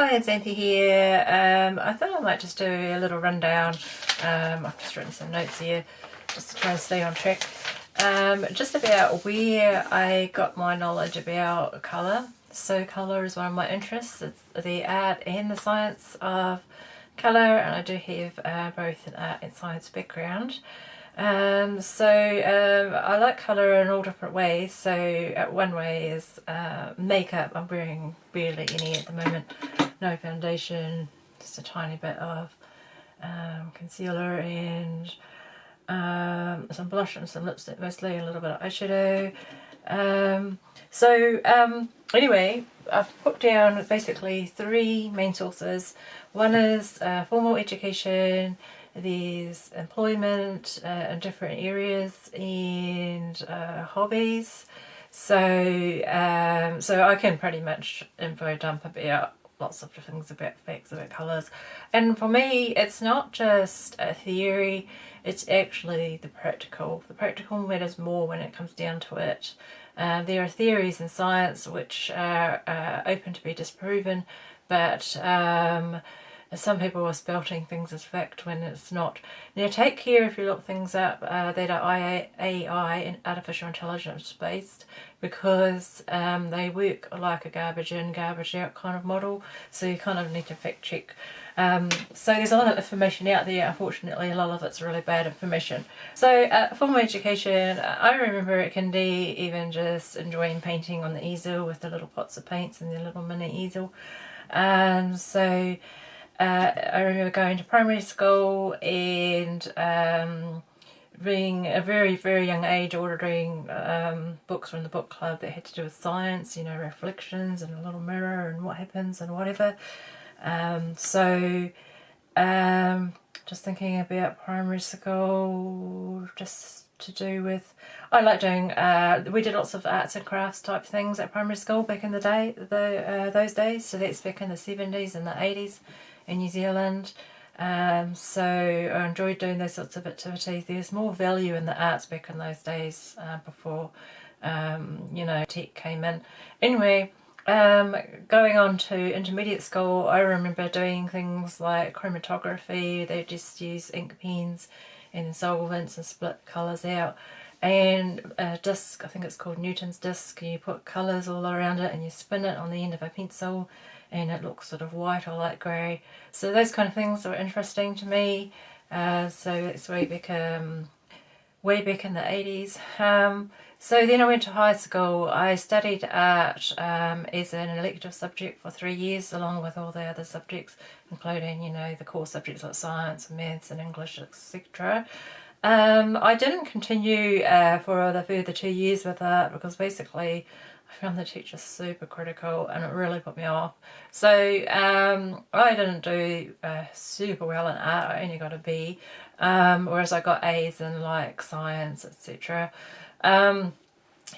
Hi, it's Xanthe here. I thought I might just do a little rundown. I've just written some notes here just to try and stay on track. Just about where I got my knowledge about colour. So colour is one of my interests. It's the art and the science of colour, and I do have both an art and science background. I like colour in all different ways. So one way is makeup. I'm wearing barely any at the moment. No foundation, just a tiny bit of concealer and some blush and some lipstick, mostly a little bit of eyeshadow. Anyway, I've put down basically three main sources. One is formal education, there's employment in different areas, and hobbies. So I can pretty much info dump about lots of things about facts, about colours. And for me, it's not just a theory, it's actually the practical. The practical matters more when it comes down to it. There are theories in science which are open to be disproven, but some people are spouting things as fact when it's not. Now take care if you look things up that are AI and artificial intelligence based, because they work like a garbage in, garbage out kind of model, so you kind of need to fact check. So there's a lot of information out there. Unfortunately, a lot of it's really bad information. So formal education, I remember it can be even just enjoying painting on the easel with the little pots of paints and the little mini easel. I remember going to primary school and being a very, very young age ordering books from the book club that had to do with science, you know, reflections and a little mirror and what happens and whatever. Just thinking about primary school, just to do with, I like doing, we did lots of arts and crafts type things at primary school back in the day, those days, so that's back in the 70s and the 80s in New Zealand. So I enjoyed doing those sorts of activities. There's more value in the arts back in those days before, you know, tech came in. Anyway, going on to intermediate school, I remember doing things like chromatography. They just use ink pens and solvents and split colours out. And a disc, I think it's called Newton's disc, you put colours all around it and you spin it on the end of a pencil and it looks sort of white or light grey. So those kind of things are interesting to me. So it's way back in the 80s. So then I went to high school. I studied art as an elective subject for 3 years, along with all the other subjects, including, you know, the core subjects like science, maths and English, etc. I didn't continue for the further 2 years with art because basically I found the teacher super critical and it really put me off. So I didn't do super well in art. I only got a B, whereas I got A's in like science, etc.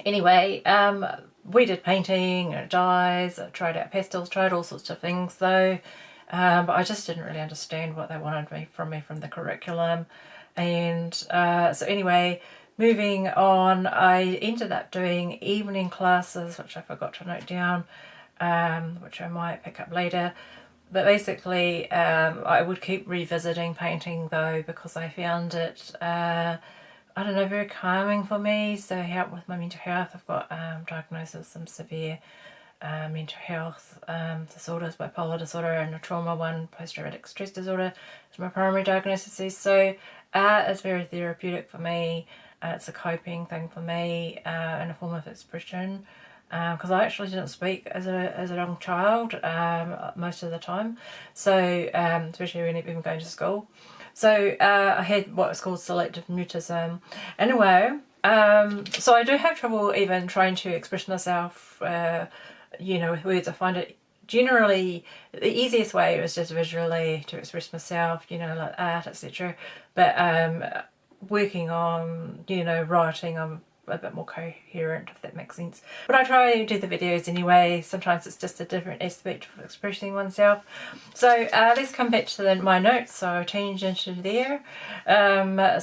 Anyway, we did painting, dyes, I tried out pastels, tried all sorts of things though, but I just didn't really understand what they wanted from the curriculum. And so anyway, moving on, I ended up doing evening classes, which I forgot to note down, which I might pick up later. But basically, I would keep revisiting painting though, because I found it, I don't know, very calming for me. So help with my mental health. I've got diagnosis of some severe mental health disorders, bipolar disorder and a trauma one, post-traumatic stress disorder is my primary diagnosis. So art is very therapeutic for me. It's a coping thing for me and a form of expression, because I actually didn't speak as a young child most of the time, so especially when I've been going to school. So I had what was called selective mutism. Anyway, so I do have trouble even trying to express myself, you know, with words. I find it generally the easiest way was just visually to express myself, you know, like art, etc. But working on, you know, writing, I'm a bit more coherent, if that makes sense. But I try to do the videos anyway. Sometimes it's just a different aspect of expressing oneself. So let's come back to my notes. So I'll change into there. At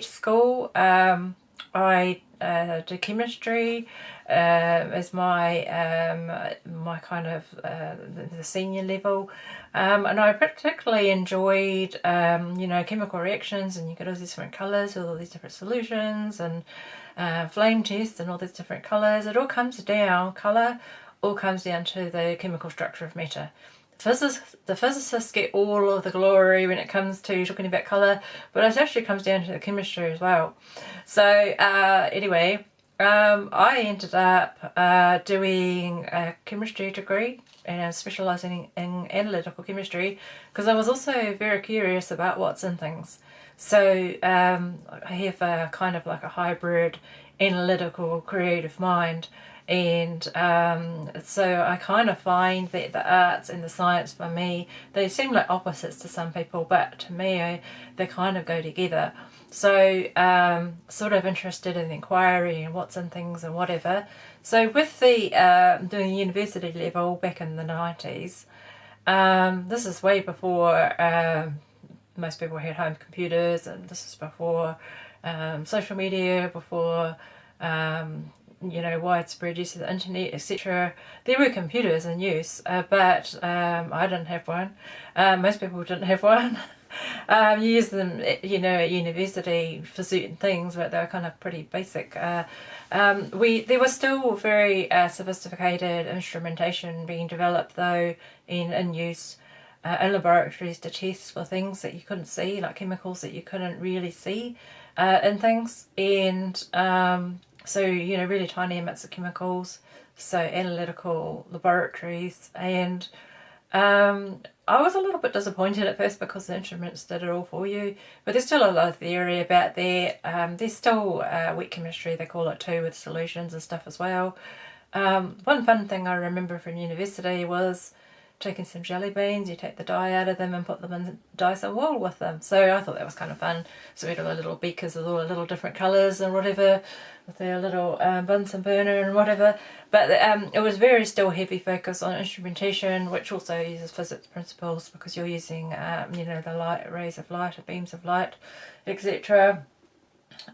school, I do chemistry as my kind of the senior level, and I particularly enjoyed chemical reactions, and you get all these different colours with all these different solutions, and flame tests and all these different colours. It all comes down, colour all comes down to the chemical structure of matter. The physicists get all of the glory when it comes to talking about colour, but it actually comes down to the chemistry as well. So anyway, I ended up doing a chemistry degree, and I'm specialising in analytical chemistry because I was also very curious about what's in things. So I have a kind of like a hybrid analytical creative mind. And so I kind of find that the arts and the science for me, they seem like opposites to some people, but to me they kind of go together. So sort of interested in inquiry and what's in things and whatever. So with the doing university level back in the 90s, this is way before most people had home computers, and this is before social media, before widespread use of the internet, etc. There were computers in use, but I didn't have one. Most people didn't have one. You use them, at university for certain things, but they were kind of pretty basic. There was still very sophisticated instrumentation being developed, though, in use in laboratories to test for things that you couldn't see, like chemicals that you couldn't really see in things, and so, really tiny amounts of chemicals, so analytical laboratories. And I was a little bit disappointed at first because the instruments did it all for you, but there's still a lot of theory about that. There's still wet chemistry, they call it too, with solutions and stuff as well. One fun thing I remember from university was taking some jelly beans, you take the dye out of them and put them in Dyson wool with them. So I thought that was kind of fun. So we had all the little beakers with all the little different colours and whatever, with their little Bunsen burner and whatever. But it was very still heavy focus on instrumentation, which also uses physics principles because you're using the light, rays of light, or beams of light, etc.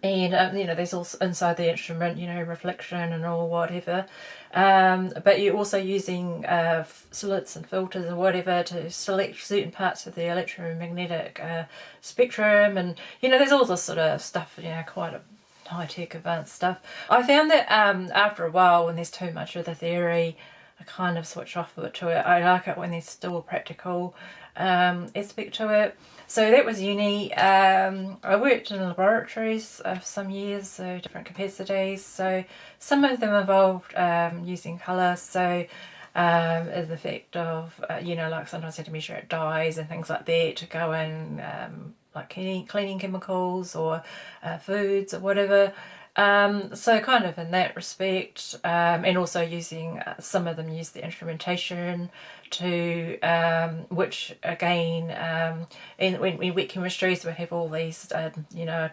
And there's also inside the instrument, reflection and all whatever, but you're also using slits and filters or whatever to select certain parts of the electromagnetic spectrum, and there's all this sort of stuff, quite a high-tech advanced stuff. I found that after a while, when there's too much of the theory, I kind of switch off a bit to it. I like it when there's still a practical aspect to it. So that was uni. I worked in laboratories for some years, so different capacities. So some of them involved using colour, so the effect of, like sometimes I had to measure out dyes and things like that to go in, like cleaning chemicals or foods or whatever. So kind of in that respect, and also using, some of them use the instrumentation to, which again, in wet chemistries we have all these, I'd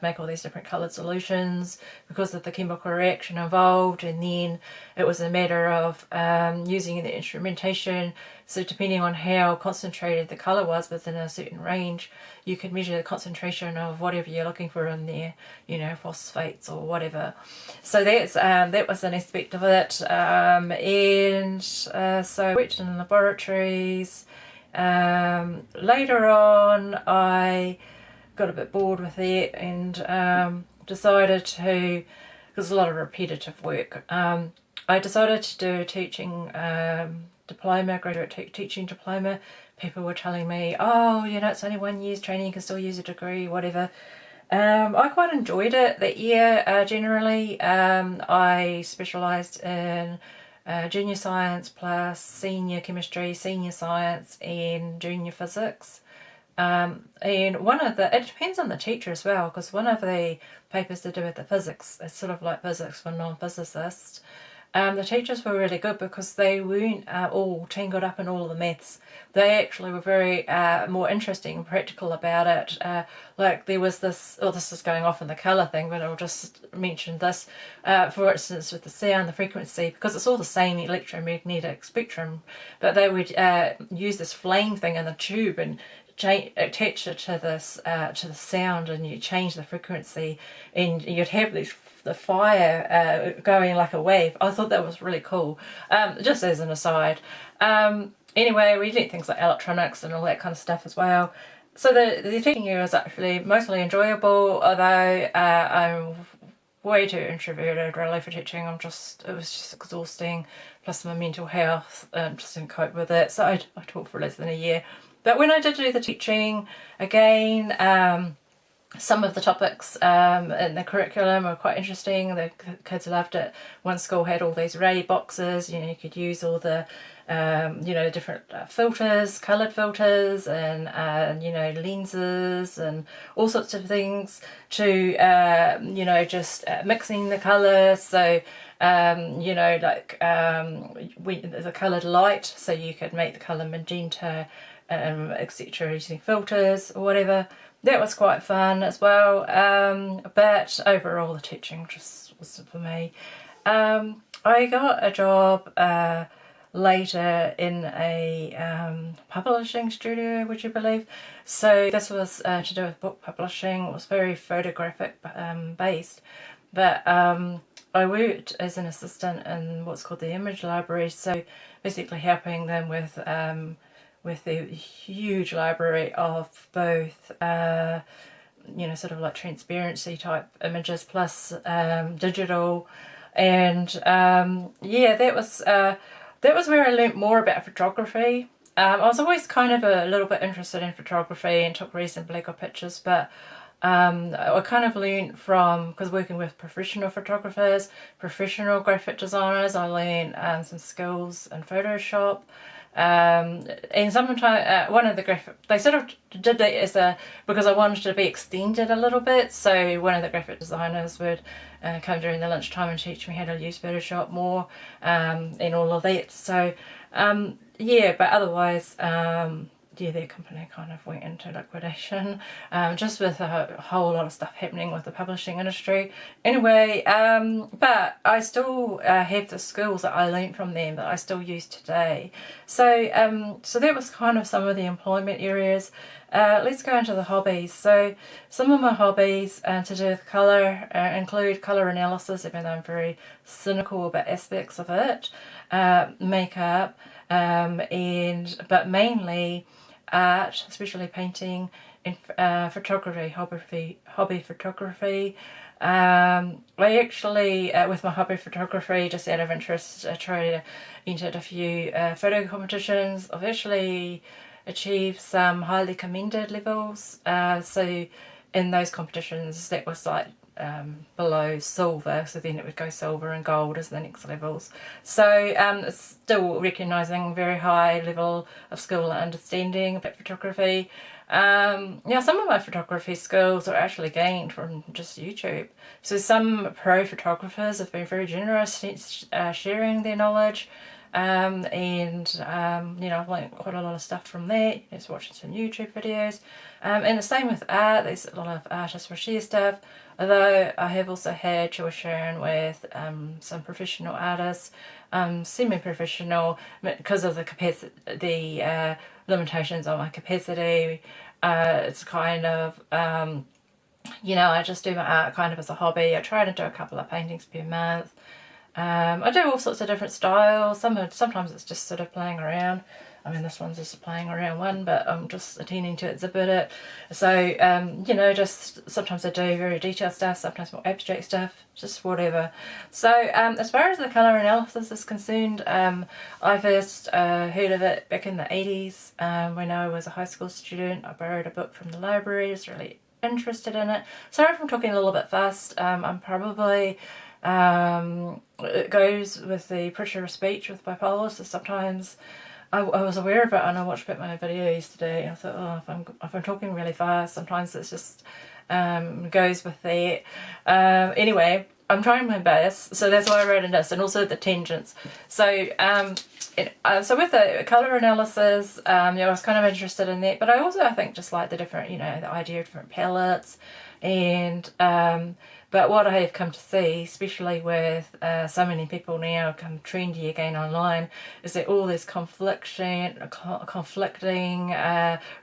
make all these different coloured solutions because of the chemical reaction involved, and then it was a matter of using the instrumentation. So depending on how concentrated the colour was within a certain range, you could measure the concentration of whatever you're looking for in there, phosphates or whatever. So that's that was an aspect of it. And so I worked in laboratories. Later on, I got a bit bored with that and decided to, because it's a lot of repetitive work, I decided to do a teaching diploma, graduate teaching diploma. People were telling me, oh, it's only 1 year's training, you can still use a degree, whatever. I quite enjoyed it that year, generally. I specialised in junior science plus senior chemistry, senior science and junior physics. And it depends on the teacher as well, because one of the papers to do with the physics, it's sort of like physics for non-physicists. The teachers were really good because they weren't all tangled up in all of the maths. They actually were very more interesting and practical about it. Like there was this, this is going off in the colour thing, but I'll just mention this. For instance, with the sound, the frequency, because it's all the same electromagnetic spectrum, but they would use this flame thing in the tube and attach it to this to the sound, and you change the frequency, and you'd have the fire going like a wave. I thought that was really cool. Just as an aside. Anyway, we did things like electronics and all that kind of stuff as well. So the teaching year was actually mostly enjoyable, although I'm way too introverted really for teaching. It was just exhausting, plus my mental health, just didn't cope with it. So I taught for less than a year. But when I did do the teaching again, some of the topics in the curriculum were quite interesting. The kids loved it. One school had all these array boxes, you could use all the different filters, coloured filters, and lenses and all sorts of things to just mixing the colours. So the coloured light, so you could make the colour magenta, etc. using filters or whatever. That was quite fun as well, but overall the teaching just wasn't for me. I got a job later in a publishing studio, would you believe? So this was to do with book publishing. It was very photographic based, but I worked as an assistant in what's called the image library, so basically helping them with the huge library of both sort of like transparency type images plus digital, and that was where I learnt more about photography. I was always kind of a little bit interested in photography and took reasonably good pictures, but I kind of learned from, because working with professional photographers, professional graphic designers, I learned some skills in Photoshop. And sometimes one of the they sort of did that because I wanted to be extended a little bit, so one of the graphic designers would come during the lunchtime and teach me how to use Photoshop more, and all of that. So but otherwise their company kind of went into liquidation, just with a whole lot of stuff happening with the publishing industry. Anyway, but I still have the skills that I learnt from them that I still use today. So so that was kind of some of the employment areas. Let's go into the hobbies. So some of my hobbies to do with colour include colour analysis, even though I'm very cynical about aspects of it, makeup, but mainly art, especially painting, and photography, hobby photography. I actually, with my hobby photography, just out of interest, entered a few photo competitions. I've actually achieved some highly commended levels. So in those competitions, that was like below silver, so then it would go silver and gold as the next levels. So it's still recognising very high level of skill and understanding about photography. Some of my photography skills are actually gained from just YouTube. So some pro photographers have been very generous sharing their knowledge. I've learned quite a lot of stuff from that, just watching some YouTube videos. And the same with art. There's a lot of artists will share stuff, although I have also had tuition with some professional artists, semi-professional, because of the limitations on my capacity. It's kind of I just do my art kind of as a hobby. I try to do a couple of paintings per month. I do all sorts of different styles. Sometimes it's just sort of playing around. I mean, this one's just a playing around one, but I'm just attending to exhibit it. So, just sometimes I do very detailed stuff, sometimes more abstract stuff, just whatever. So, as far as the colour analysis is concerned, I first heard of it back in the 80s when I was a high school student. I borrowed a book from the library, was really interested in it. Sorry if I'm talking a little bit fast. I'm probably... it goes with the pressure of speech with bipolar, so sometimes I was aware of it and I watched back my video yesterday and I thought, if I'm talking really fast, sometimes it's just goes with that. Anyway, I'm trying my best, so that's why I wrote in this, and also the tangents. So so with the colour analysis, I was kind of interested in that, but I think just like the different, the idea of different palettes, and But what I have come to see, especially with so many people now come trendy again online, is that all this conflicting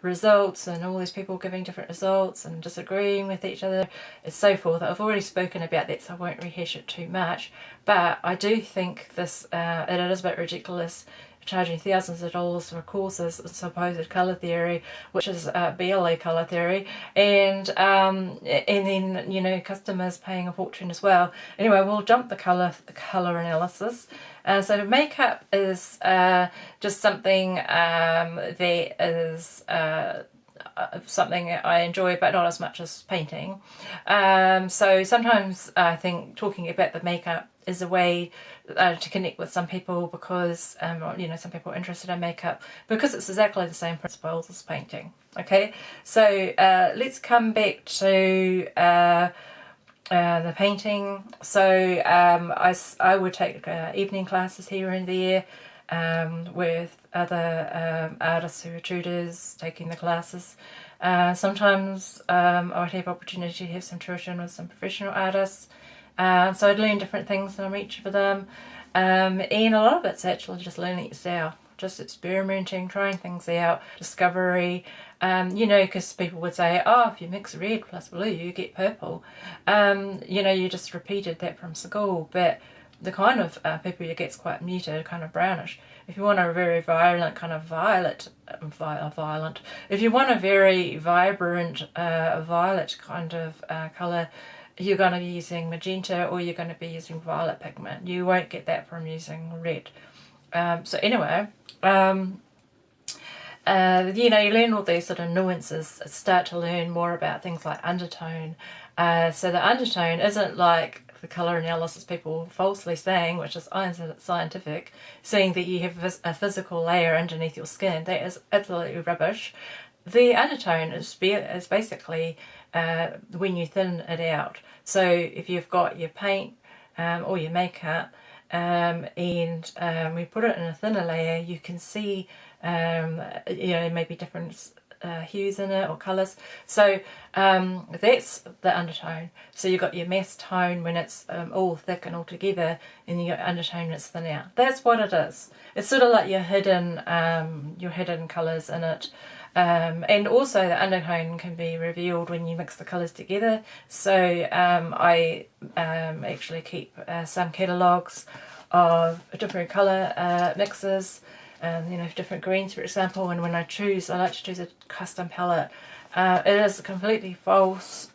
results, and all these people giving different results and disagreeing with each other and so forth. I've already spoken about that, so I won't rehash it too much. But I do think this it is a bit ridiculous, charging thousands of dollars for courses of supposed colour theory, which is BLA colour theory, and then, you know, customers paying a fortune as well. Anyway, we'll jump the colour analysis. So makeup is just something that is something I enjoy, but not as much as painting. So sometimes I think talking about the makeup is a way to connect with some people, because you know, some people are interested in makeup because it's exactly the same principles as painting. Okay, so let's come back to the painting. So I would take evening classes here and there with other artists who are tutors taking the classes. Sometimes I would have opportunity to have some tuition with some professional artists. So I'd learn different things from each of them, and a lot of it's actually just learning yourself, just experimenting, trying things out, discovery. You know, because people would say, oh, if you mix red plus blue you get purple. You know, you just repeated that from school, but the kind of purple you get's quite muted, kind of brownish. If you want a very violent kind of if you want a very vibrant violet kind of colour, you're going to be using magenta, or you're going to be using violet pigment. You won't get that from using red. So anyway, you know, you learn all these sort of nuances, start to learn more about things like undertone. So the undertone isn't like the colour analysis people falsely saying, which is unscientific, saying that you have a physical layer underneath your skin. That is absolutely rubbish. The undertone is basically when you thin it out. So if you've got your paint or your makeup and we put it in a thinner layer, you can see you know, maybe different hues in it or colours. So that's the undertone. So you've got your mass tone when it's all thick and all together, and you got undertone that's thin out. That's what it is. It's sort of like your hidden colours in it. And also the undertone can be revealed when you mix the colours together. So I actually keep some catalogues of different colour mixes, you know, different greens, for example. And when I like to choose a custom palette. It is completely false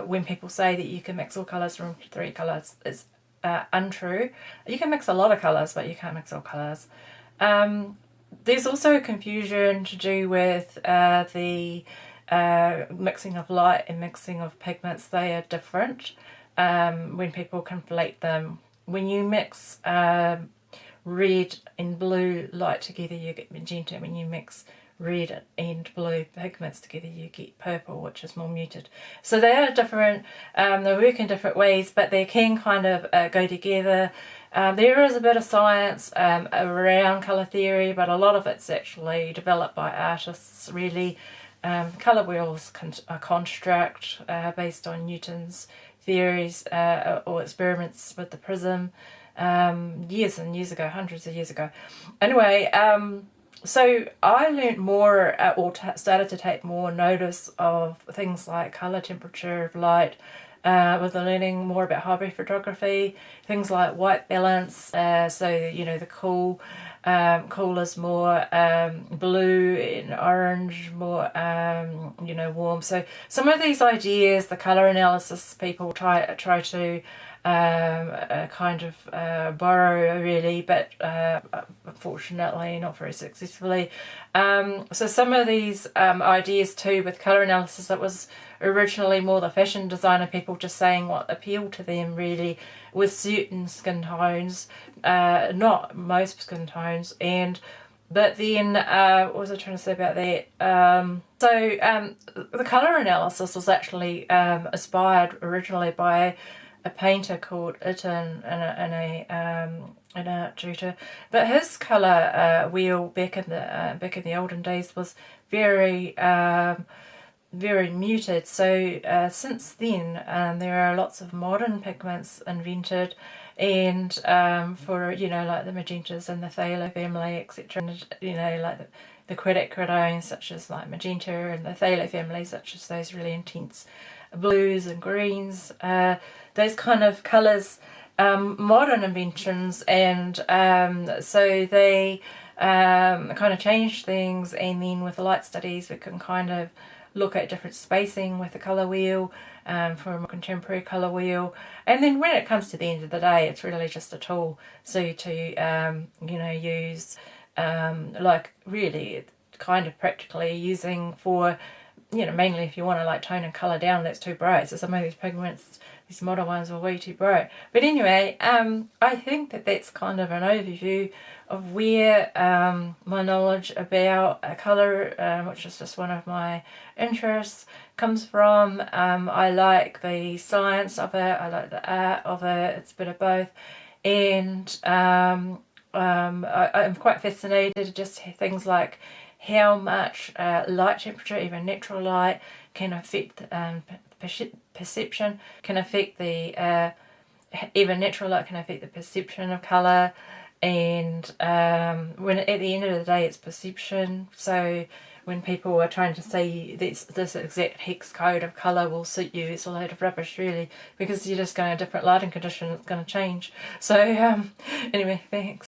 when people say that you can mix all colours from 3 colours. It's untrue. You can mix a lot of colours, but you can't mix all colours. There's also confusion to do with the mixing of light and mixing of pigments. They are different when people conflate them. When you mix red and blue light together, you get magenta. When you mix red and blue pigments together, you get purple, which is more muted. So they are different. They work in different ways, but they can kind of go together. There is a bit of science around colour theory, but a lot of it's actually developed by artists, really. Colour wheels are construct based on Newton's theories or experiments with the prism years and years ago, hundreds of years ago. Anyway, so I learnt more or started to take more notice of things like colour, temperature of light, with the learning more about hybrid photography, things like white balance, so you know, the cool is more blue and orange, more you know, warm. So some of these ideas, the colour analysis people try to kind of borrow, really, but unfortunately not very successfully. So some of these ideas too with colour analysis, that was originally more the fashion designer people just saying what appealed to them, really, with certain skin tones, not most skin tones. But then, what was I trying to say about that? The colour analysis was actually inspired originally by a painter called Itten and an art tutor. But his colour wheel back in the olden days was very very muted. So since then there are lots of modern pigments invented, and for, you know, like the magentas and the phthalo family, etc., and, you know, like the queticodones, such as like magenta, and the phthalo family, such as those really intense blues and greens, those kind of colours, modern inventions. And so they kind of change things, and then with the light studies we can kind of look at different spacing with the colour wheel, for a more contemporary colour wheel. And then when it comes to the end of the day, it's really just a tool so to you know, use like really kind of practically using for, you know, mainly if you want to like tone and colour down that's too bright. So some of these pigments, these modern ones, are way too bright. But anyway, I think that that's kind of an overview of where my knowledge about colour, which is just one of my interests, comes from. I like the science of it, I like the art of it, it's a bit of both. And I'm quite fascinated just things like how much light temperature, even natural light, can affect perception, can affect the even natural light can affect the perception of colour. And when at the end of the day it's perception. So when people are trying to say this exact hex code of colour will suit you, it's a load of rubbish really, because you're just going to a different lighting condition, it's going to change. So anyway, thanks.